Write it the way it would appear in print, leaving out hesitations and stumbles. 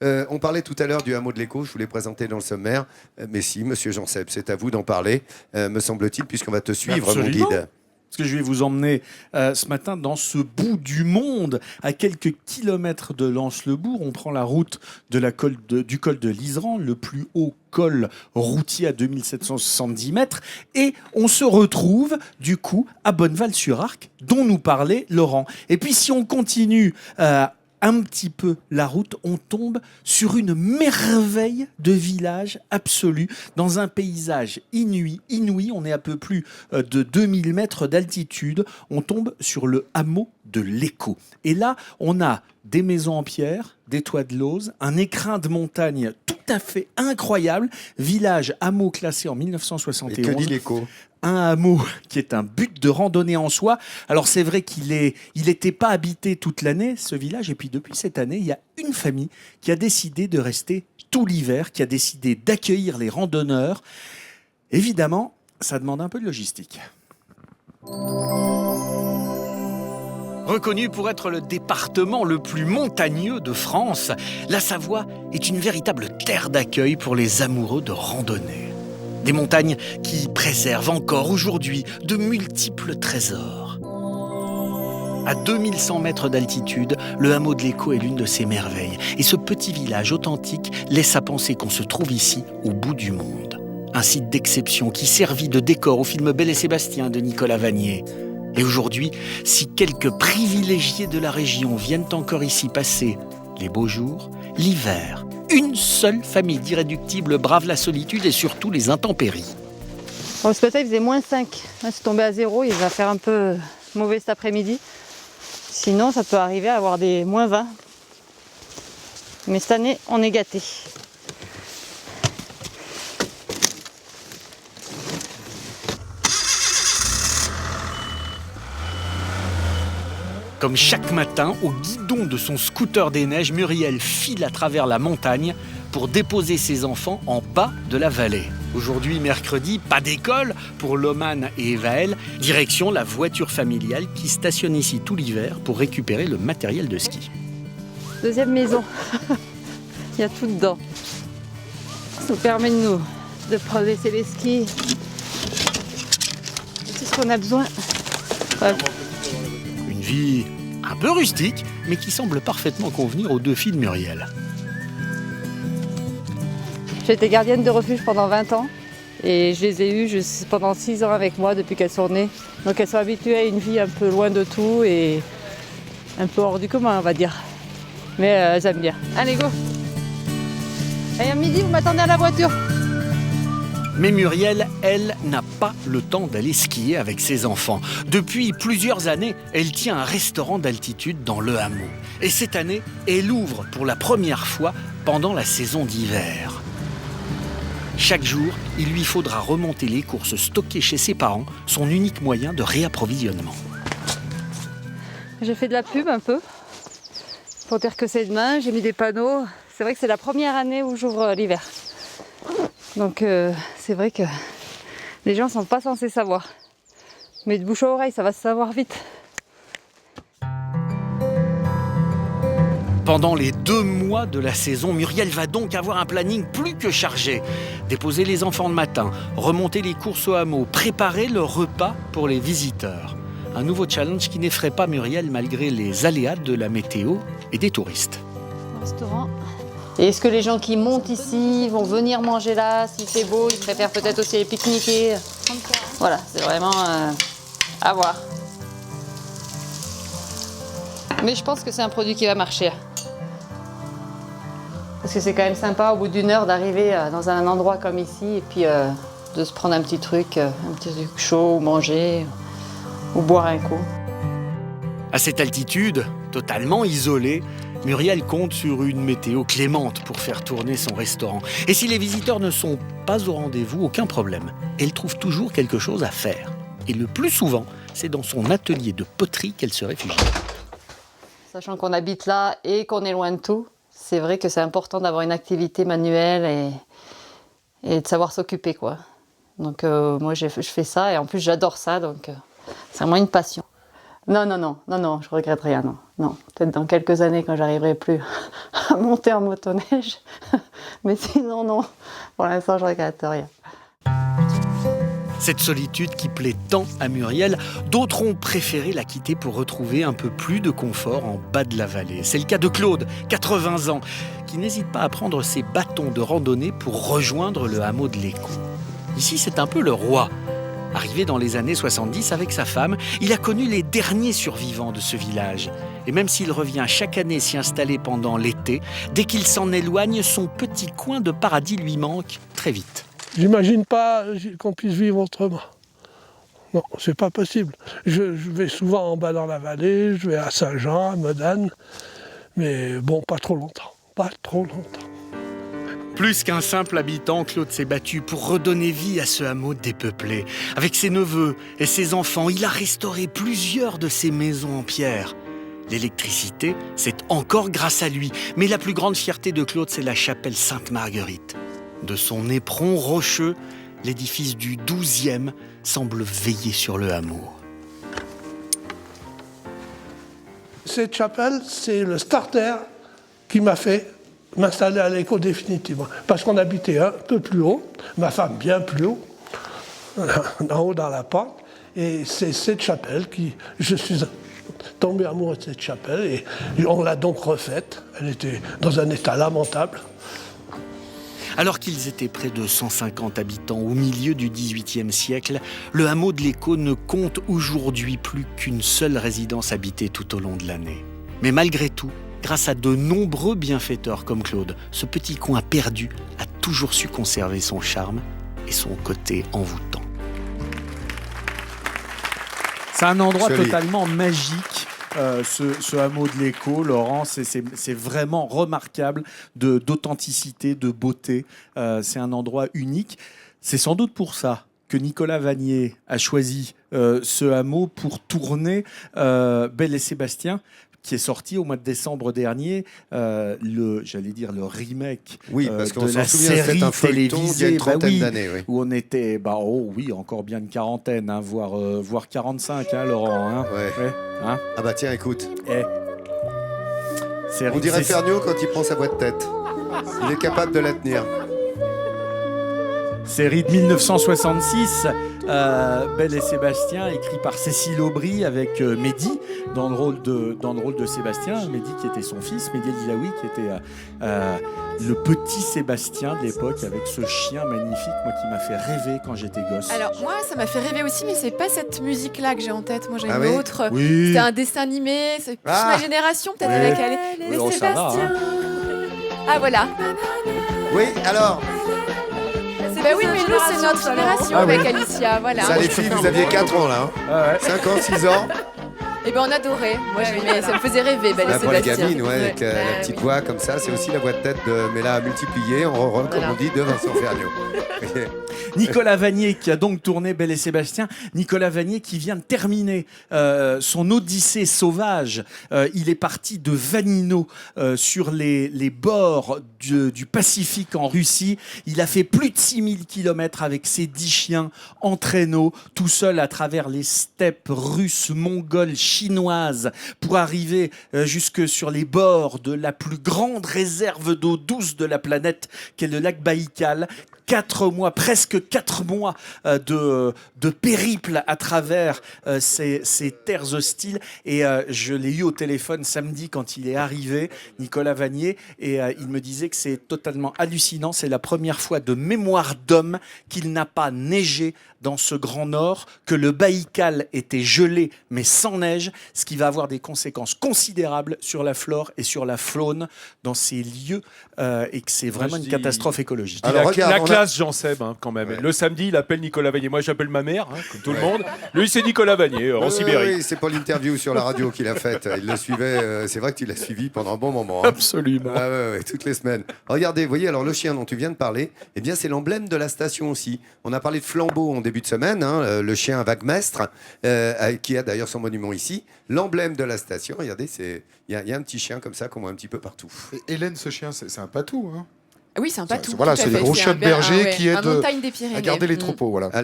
On parlait tout à l'heure du hameau de l'Écho, je vous l'ai présenté dans le sommaire. Mais si, monsieur Jean Seb, c'est à vous d'en parler, me semble-t-il, puisqu'on va te suivre, mon Absolument. guide. Parce que je vais vous emmener ce matin dans ce bout du monde, à quelques kilomètres de Lens-le-Bourg. On prend la route du col de l'Iseran, le plus haut col routier à 2770 mètres. Et on se retrouve, du coup, à Bonneval-sur-Arc, dont nous parlait Laurent. Et puis, si on continue un petit peu la route, on tombe sur une merveille de village absolu, dans un paysage inouï. On est à peu plus de 2000 mètres d'altitude. On tombe sur le hameau de l'Écho. Et là, on a des maisons en pierre, des toits de lauze, un écrin de montagne tout à fait incroyable. Village, hameau classé en Et 1971. que dit l'Écho? Un hameau qui est un but de randonnée en soi. Alors c'est vrai qu'il n'était pas habité toute l'année, ce village, et puis depuis cette année, il y a une famille qui a décidé de rester tout l'hiver, qui a décidé d'accueillir les randonneurs. Évidemment, ça demande un peu de logistique. Reconnu pour être le département le plus montagneux de France, la Savoie est une véritable terre d'accueil pour les amoureux de randonnée. Des montagnes qui préservent encore aujourd'hui de multiples trésors. À 2100 mètres d'altitude, le hameau de l'Écho est l'une de ces merveilles. Et ce petit village authentique laisse à penser qu'on se trouve ici, au bout du monde. Un site d'exception qui servit de décor au film Belle et Sébastien de Nicolas Vanier. Et aujourd'hui, si quelques privilégiés de la région viennent encore ici passer les beaux jours, l'hiver, une seule famille d'irréductibles brave la solitude et surtout les intempéries. Bon, ce matin, il faisait -5. Là, c'est tombé à 0. Il va faire un peu mauvais cet après-midi. Sinon, ça peut arriver à avoir des -20. Mais cette année, on est gâtés. Comme chaque matin, au guidon de son scooter des neiges, Muriel file à travers la montagne pour déposer ses enfants en bas de la vallée. Aujourd'hui, mercredi, pas d'école pour Lomane et Evaël. Direction la voiture familiale qui stationne ici tout l'hiver pour récupérer le matériel de ski. Deuxième maison. Il y a tout dedans. Ça nous permet de progresser les skis. C'est ce qu'on a besoin. Ouais. Une vie un peu rustique, mais qui semble parfaitement convenir aux deux filles de Muriel. J'ai été gardienne de refuge pendant 20 ans et je les ai eues pendant 6 ans avec moi depuis qu'elles sont nées. Donc elles sont habituées à une vie un peu loin de tout et un peu hors du commun, on va dire. Mais elles aiment bien. Allez, go! Et à midi, vous m'attendez à la voiture. Mais Muriel, elle, n'a pas le temps d'aller skier avec ses enfants. Depuis plusieurs années, elle tient un restaurant d'altitude dans le hameau. Et cette année, elle ouvre pour la première fois pendant la saison d'hiver. Chaque jour, il lui faudra remonter les courses stockées chez ses parents, son unique moyen de réapprovisionnement. J'ai fait de la pub un peu pour dire que c'est demain. J'ai mis des panneaux. C'est vrai que c'est la première année où j'ouvre l'hiver. Donc c'est vrai que les gens ne sont pas censés savoir. Mais de bouche à oreille, ça va se savoir vite. Pendant les 2 mois de la saison, Muriel va donc avoir un planning plus que chargé. Déposer les enfants le matin, remonter les courses au hameau, préparer le repas pour les visiteurs. Un nouveau challenge qui n'effraie pas Muriel malgré les aléas de la météo et des touristes. Restaurant. Et est-ce que les gens qui montent ici vont venir manger là? S'il fait beau, ils préfèrent peut-être aussi les pique-niquer. Voilà, c'est vraiment à voir. Mais je pense que c'est un produit qui va marcher. Parce que c'est quand même sympa au bout d'1 heure d'arriver dans un endroit comme ici et puis de se prendre un petit truc chaud, ou manger ou boire un coup. À cette altitude, totalement isolée, Muriel compte sur une météo clémente pour faire tourner son restaurant. Et si les visiteurs ne sont pas au rendez-vous, aucun problème. Elle trouve toujours quelque chose à faire. Et le plus souvent, c'est dans son atelier de poterie qu'elle se réfugie. Sachant qu'on habite là et qu'on est loin de tout, c'est vrai que c'est important d'avoir une activité manuelle et de savoir s'occuper, quoi. Donc moi je fais ça et en plus j'adore ça, donc c'est vraiment une passion. Non, je regrette rien, non. Non, peut-être dans quelques années quand j'arriverai plus à monter en motoneige. Mais sinon, non. Pour l'instant, je regrette rien. Cette solitude qui plaît tant à Muriel, d'autres ont préféré la quitter pour retrouver un peu plus de confort en bas de la vallée. C'est le cas de Claude, 80 ans, qui n'hésite pas à prendre ses bâtons de randonnée pour rejoindre le hameau de l'Écho. Ici, c'est un peu le roi. Arrivé dans les années 70 avec sa femme, il a connu les derniers survivants de ce village. Et même s'il revient chaque année s'y installer pendant l'été, dès qu'il s'en éloigne, son petit coin de paradis lui manque très vite. J'imagine pas qu'on puisse vivre autrement. Non, c'est pas possible. Je vais souvent en bas dans la vallée, je vais à Saint-Jean, à Modane, mais bon, pas trop longtemps. Pas trop longtemps. Plus qu'un simple habitant, Claude s'est battu pour redonner vie à ce hameau dépeuplé. Avec ses neveux et ses enfants, il a restauré plusieurs de ses maisons en pierre. L'électricité, c'est encore grâce à lui. Mais la plus grande fierté de Claude, c'est la chapelle Sainte-Marguerite. De son éperon rocheux, l'édifice du 12e semble veiller sur le hameau. Cette chapelle, c'est le starter qui m'a fait m'installer à l'Écho définitivement. Parce qu'on habitait un peu plus haut, ma femme bien plus haut, en haut dans la pente. Et c'est cette chapelle je suis tombé amoureux de cette chapelle et on l'a donc refaite. Elle était dans un état lamentable. Alors qu'ils étaient près de 150 habitants au milieu du XVIIIe siècle, le hameau de l'Écho ne compte aujourd'hui plus qu'une seule résidence habitée tout au long de l'année. Mais malgré tout, grâce à de nombreux bienfaiteurs comme Claude, ce petit coin perdu a toujours su conserver son charme et son côté envoûtant. C'est un endroit totalement magique. Ce hameau de l'Écho, Laurent, c'est vraiment remarquable d'authenticité, de beauté. C'est un endroit unique. C'est sans doute pour ça que Nicolas Vanier a choisi ce hameau pour tourner Belle et Sébastien, qui est sorti au mois de décembre dernier, le remake parce qu'on de s'en la souvient, série c'est un feuilleton télévisée, il y a une trentaine d'années. Oui. où on était, encore bien une quarantaine, hein, voire 45, hein, Laurent. Hein. Ouais. Hein. Ah bah tiens, écoute. On dirait Ferniaud quand il prend sa voix de tête. Il est capable de la tenir. Série de 1966, Belle et Sébastien, écrit par Cécile Aubry avec Mehdi dans le rôle de Sébastien. Mehdi qui était son fils, Mehdi El Dilaoui qui était le petit Sébastien de l'époque avec ce chien magnifique, moi qui m'a fait rêver quand j'étais gosse. Alors moi ça m'a fait rêver aussi, mais c'est pas cette musique-là que j'ai en tête. Moi j'ai une autre. Oui. C'était un dessin animé, c'est plus ma génération peut-être avec les Sébastien. Ah voilà. Oui, alors. Bah oui, mais nous, c'est notre génération avec Alicia, voilà. Ça, les filles, vous aviez 4 ans, là. Hein. 5 ans, 6 ans. Eh ben, on adorait. Moi, ça me faisait rêver, Belle et Pour les Sébastien. gamines, avec la petite voix comme ça, c'est aussi la voix de tête mais là, multipliée, en ronron, comme on dit, de Vincent Ferniaud. Nicolas Vanier qui a donc tourné Belle et Sébastien. Nicolas Vanier qui vient de terminer son odyssée sauvage. Il est parti de Vanino sur les bords du Pacifique en Russie. Il a fait plus de 6000 km avec ses 10 chiens en traîneau, tout seul à travers les steppes russes, mongoles, chinoises, pour arriver jusque sur les bords de la plus grande réserve d'eau douce de la planète, qu'est le lac Baïkal. 4 mois, presque 4 mois de périple à travers ces terres hostiles. Et je l'ai eu au téléphone samedi quand il est arrivé, Nicolas Vanier, et il me disait que c'est totalement hallucinant. C'est la première fois de mémoire d'homme qu'il n'a pas neigé dans ce Grand Nord, que le Baïkal était gelé mais sans neige, ce qui va avoir des conséquences considérables sur la flore et sur la faune dans ces lieux, et que c'est vraiment une catastrophe écologique. Alors, la classe Jean Seb, hein, quand même. Ouais. Le samedi, il appelle Nicolas Vanier. Moi, j'appelle ma mère, hein, comme tout le monde. Lui, c'est Nicolas Vanier, en Sibérie. Oui, c'est pas l'interview sur la radio qu'il a faite. Il le suivait. C'est vrai que tu l'as suivi pendant un bon moment. Hein. Absolument. Ouais, toutes les semaines. Regardez, vous voyez, alors le chien dont tu viens de parler, eh bien, c'est l'emblème de la station aussi. On a parlé de Flambeau en début de semaine, hein, le chien Vaguemestre, qui a d'ailleurs son monument ici. L'emblème de la station, regardez, il y a un petit chien comme ça qu'on voit un petit peu partout. Et Hélène, ce chien, c'est un patou, hein. Oui, c'est un patou. Voilà, c'est le gros chien de berger qui aide montagne des Pyrénées. à garder les troupeaux. Voilà.